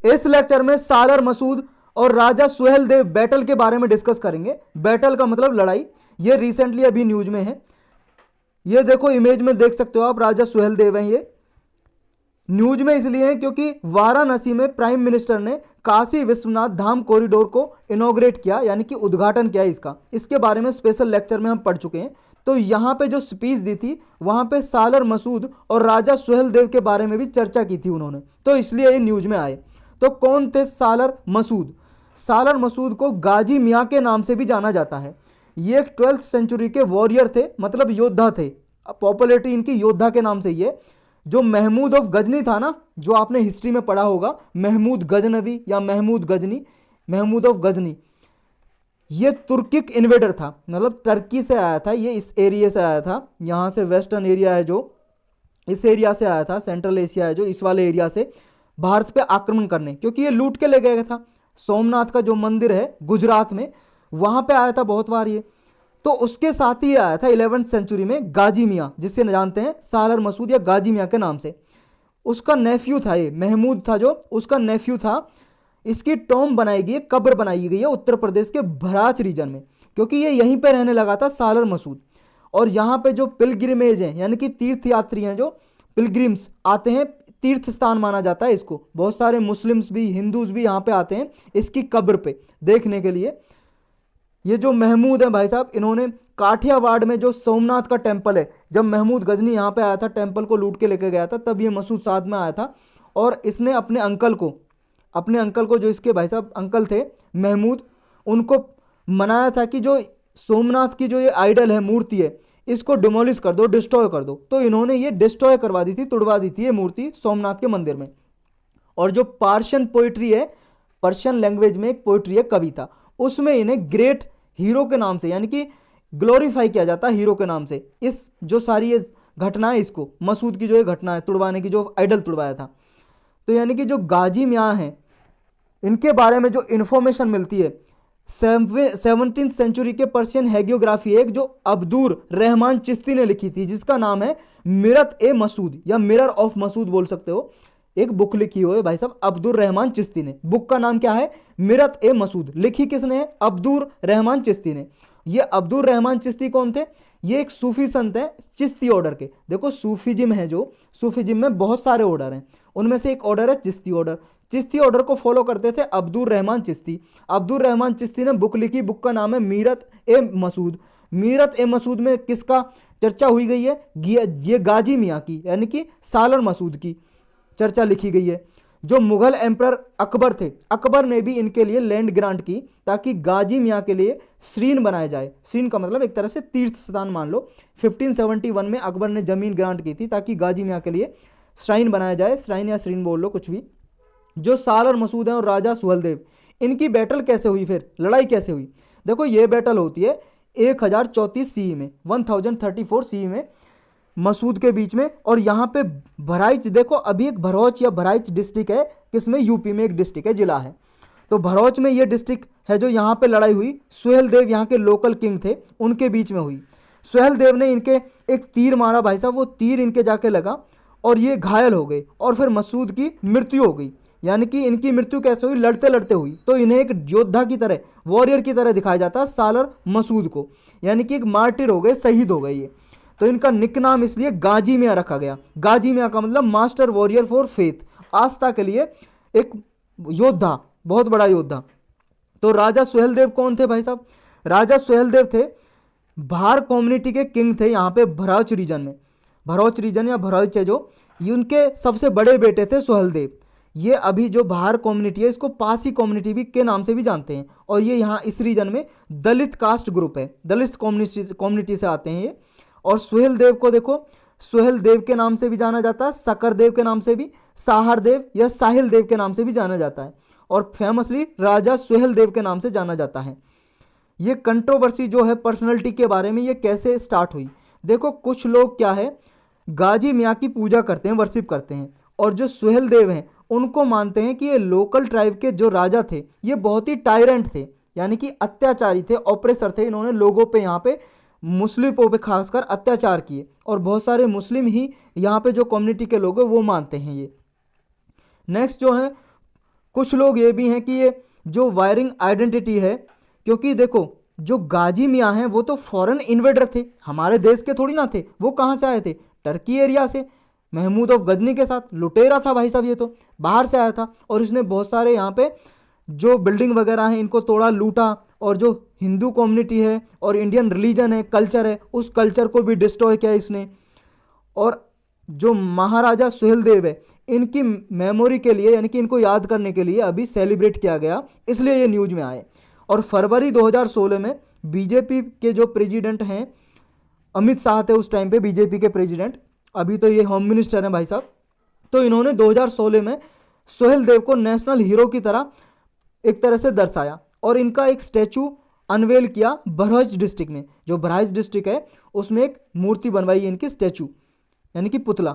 इस लेक्चर में सालर मसूद और राजा सुहेल देव बैटल के बारे में डिस्कस करेंगे। बैटल का मतलब लड़ाई। ये रिसेंटली अभी न्यूज में है। ये देखो इमेज में देख सकते हो आप, राजा सुहेल देव हैं। ये न्यूज में इसलिए है क्योंकि वाराणसी में प्राइम मिनिस्टर ने काशी विश्वनाथ धाम कॉरिडोर को इनॉग्रेट किया, यानी कि उद्घाटन किया इसका। इसके बारे में स्पेशल लेक्चर में हम पढ़ चुके हैं। तो यहाँ पे जो स्पीच दी थी वहाँ पे सालर मसूद और राजा सुहेल देव के बारे में भी चर्चा की थी उन्होंने, तो इसलिए ये न्यूज में आए। तो कौन थे सालर मसूद? सालर मसूद को गाजी मियाँ के नाम से भी जाना जाता है। ये एक 12th सेंचुरी के वॉरियर थे, मतलब योद्धा थे। पॉपुलरिटी इनकी योद्धा के नाम से ये। जो महमूद ऑफ गजनी था ना, जो आपने हिस्ट्री में पढ़ा होगा, महमूद गजनवी या महमूद गजनी, महमूद ऑफ गजनी, ये तुर्किक इन्वेडर था, मतलब टर्की से आया था ये, इस एरिया से आया था। यहाँ से वेस्टर्न एरिया है जो, इस एरिया से आया था, सेंट्रल एशिया है जो, इस वाले एरिया से भारत पे आक्रमण करने, क्योंकि ये लूट के ले गया था। सोमनाथ का जो मंदिर है गुजरात में, वहाँ पे आया था बहुत बार ये। तो उसके साथ ही आया था 11th सेंचुरी में गाजी मियाँ, जिससे जानते हैं सालर मसूद या गाजी मियाँ के नाम से। उसका नेफ्यू था ये, महमूद था जो, उसका नेफ्यू था। इसकी टॉम बनाई गई है, कब्र बनाई गई है उत्तर प्रदेश के भराच रीजन में, क्योंकि ये यहीं पे रहने लगा था सालर मसूद। और यहाँ पे जो पिलग्रिमेज हैं, यानी कि तीर्थ यात्री हैं, जो पिलग्रिम्स आते हैं, तीर्थ स्थान माना जाता है इसको। बहुत सारे मुस्लिम्स भी, हिंदूज भी यहाँ पे आते हैं इसकी कब्र पे देखने के लिए। ये जो महमूद है भाई साहब, इन्होंने काठियावाड़ में जो सोमनाथ का टेम्पल है, जब महमूद गजनी यहाँ पे आया था, टेम्पल को लूट के लेके गया था, तब ये मसूद साथ में आया था। और इसने अपने अंकल को जो इसके भाई साहब अंकल थे महमूद, उनको मनाया था कि जो सोमनाथ की जो ये आइडल है, मूर्ति है, इसको डिमोलिश कर दो, डिस्ट्रॉय कर दो। तो इन्होंने ये डिस्ट्रॉय करवा दी थी, तुड़वा दी थी ये मूर्ति सोमनाथ के मंदिर में। और जो पार्शियन पोइट्री है, पर्शियन लैंग्वेज में एक पोइट्री है, कविता, उसमें इन्हें ग्रेट हीरो के नाम से, यानी कि ग्लोरीफाई किया जाता है हीरो के नाम से। इस जो सारी ये घटना है, इसको मसूद की जो ये घटना है तुड़वाने की, जो आइडल तुड़वाया था। तो यानी कि जो गाजी मियाँ हैं, इनके बारे में जो इन्फॉर्मेशन मिलती है, 17th सेंचुरी के पर्शियन हैगियोग्राफी एक जो अब्दुर रहमान चिश्ती ने लिखी थी, जिसका नाम है मिरत ए मसूद या मिरर ऑफ मसूद बोल सकते हो। एक बुक लिखी हुई है भाई साहब अब्दुर रहमान चिश्ती ने। बुक का नाम क्या है? मिरत ए मसूद। लिखी किसने है? अब्दुर रहमान चिश्ती ने। ये अब्दुर रहमान चिश्ती कौन थे? ये एक सूफी संत है चिश्ती ऑर्डर के। देखो सूफीजिम है जो, सूफीजिम में बहुत सारे ऑर्डर हैं, उनमें से एक ऑर्डर है चिश्ती ऑर्डर। चिश्ती ऑर्डर को फॉलो करते थे अब्दुर रहमान चिश्ती। अब्दुर रहमान चिश्ती ने बुक लिखी, बुक का नाम है मीरत ए मसूद। मीरत ए मसूद में किसका चर्चा हुई गई है? ये गाजी मियाँ की, यानी कि सालर मसूद की चर्चा लिखी गई है। जो मुगल एम्परर अकबर थे, अकबर ने भी इनके लिए लैंड ग्रांट की ताकि गाजी मियाँ के लिए श्रीन बनाया जाए। श्रीन का मतलब एक तरह से तीर्थ स्थान मान लो। 1571 में अकबर ने जमीन ग्रांट की थी ताकि गाजी मियाँ के लिए श्राइन बनाया जाए। श्राइन या श्रीन बोल लो, कुछ भी। जो सालर मसूद हैं और राजा सुहेलदेव, इनकी बैटल कैसे हुई, फिर लड़ाई कैसे हुई? देखो ये बैटल होती है 1034 सी में, 1034 सी में मसूद के बीच में। और यहाँ पे बहराइच, देखो अभी एक भरौच या बहराइच डिस्ट्रिक्ट है, किसमें? यूपी में एक डिस्ट्रिक्ट है, जिला है। तो भरौच में ये डिस्ट्रिक्ट है जो यहाँ पे लड़ाई हुई। सुहेलदेव यहाँ के लोकल किंग थे, उनके बीच में हुई। सुहेलदेव ने इनके एक तीर मारा भाई साहब, वो तीर इनके जाके लगा और ये घायल हो गए, और फिर मसूद की मृत्यु हो गई। यानी कि इनकी मृत्यु कैसे हुई? लड़ते लड़ते हुई। तो इन्हें एक योद्धा की तरह, वॉरियर की तरह दिखाया जाता है सालर मसूद को, यानी कि एक मार्टिर हो गए, शहीद हो गए ये। तो इनका निक नाम इसलिए गाजी मियाँ रखा गया। गाजी मियाँ का मतलब मास्टर वॉरियर फॉर फेथ, आस्था के लिए एक योद्धा, बहुत बड़ा योद्धा। तो राजा सुहेलदेव कौन थे भाई साहब? राजा सुहेलदेव थे भार कम्युनिटी के किंग थे यहाँ पे भरौच रीजन में। भरौच रीजन या भरौच है जो, ये उनके सबसे बड़े बेटे थे सुहेलदेव। ये अभी जो भार कम्युनिटी है, इसको पासी कम्युनिटी भी के नाम से भी जानते हैं। और ये यहाँ इस रीजन में दलित कास्ट ग्रुप है, दलित कम्युनिटी से आते हैं ये। और सुहेलदेव को देखो, सुहेलदेव के नाम से भी जाना जाता है, सकरदेव के नाम से भी, साहरदेव या साहिल देव के नाम से भी जाना जाता है, और फेमसली राजा सुहेलदेव के नाम से जाना जाता है। ये कंट्रोवर्सी जो है पर्सनैलिटी के बारे में, ये कैसे स्टार्ट हुई? देखो कुछ लोग क्या है, गाजी मियाँ की पूजा करते हैं, वर्शिप करते हैं, और जो सुहेलदेव हैं उनको मानते हैं कि ये लोकल ट्राइब के जो राजा थे, ये बहुत ही टायरेंट थे, यानी कि अत्याचारी थे, ऑपरेसर थे। इन्होंने लोगों पे, यहाँ पे मुस्लिमों पे खासकर अत्याचार किए, और बहुत सारे मुस्लिम ही यहाँ पे जो कम्युनिटी के लोग हैं वो मानते हैं ये। नेक्स्ट जो है कुछ लोग ये भी हैं कि ये जो वायरिंग आइडेंटिटी है, क्योंकि देखो जो गाजी मियाँ हैं वो तो फॉरेन इन्वेडर थे, हमारे देश के थोड़ी ना थे। वो कहाँ से आए थे? टर्की एरिया से, महमूद ऑफ गजनी के साथ। लुटेरा था भाई साहब, ये तो बाहर से आया था और इसने बहुत सारे यहाँ पे जो बिल्डिंग वगैरह हैं इनको तोड़ा, लूटा, और जो हिंदू कम्युनिटी है और इंडियन रिलीजन है, कल्चर है, उस कल्चर को भी डिस्ट्रॉय किया इसने। और जो महाराजा सुहेलदेव है इनकी मेमोरी के लिए, यानी कि इनको याद करने के लिए अभी सेलिब्रेट किया गया, इसलिए ये न्यूज़ में आए। और फरवरी 2016 में बीजेपी के जो प्रेसिडेंट हैं, अमित शाह थे उस टाइम पे बीजेपी के प्रेसिडेंट, अभी तो ये होम मिनिस्टर हैं भाई साहब, तो इन्होंने 2016 में सुहेलदेव को नेशनल हीरो की तरह एक तरह से दर्शाया और इनका एक स्टैचू अनवेल किया बहराइच डिस्ट्रिक्ट में। जो बहराइच डिस्ट्रिक्ट है उसमें एक मूर्ति बनवाई है इनकी, स्टैचू यानी कि पुतला।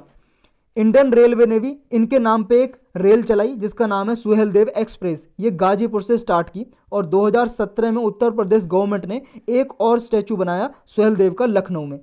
इंडियन रेलवे ने भी इनके नाम पे एक रेल चलाई जिसका नाम है सुहेलदेव एक्सप्रेस। ये गाजीपुर से स्टार्ट की और 2017 में उत्तर प्रदेश गवर्नमेंट ने एक और स्टैचू बनाया सुहेलदेव का लखनऊ में।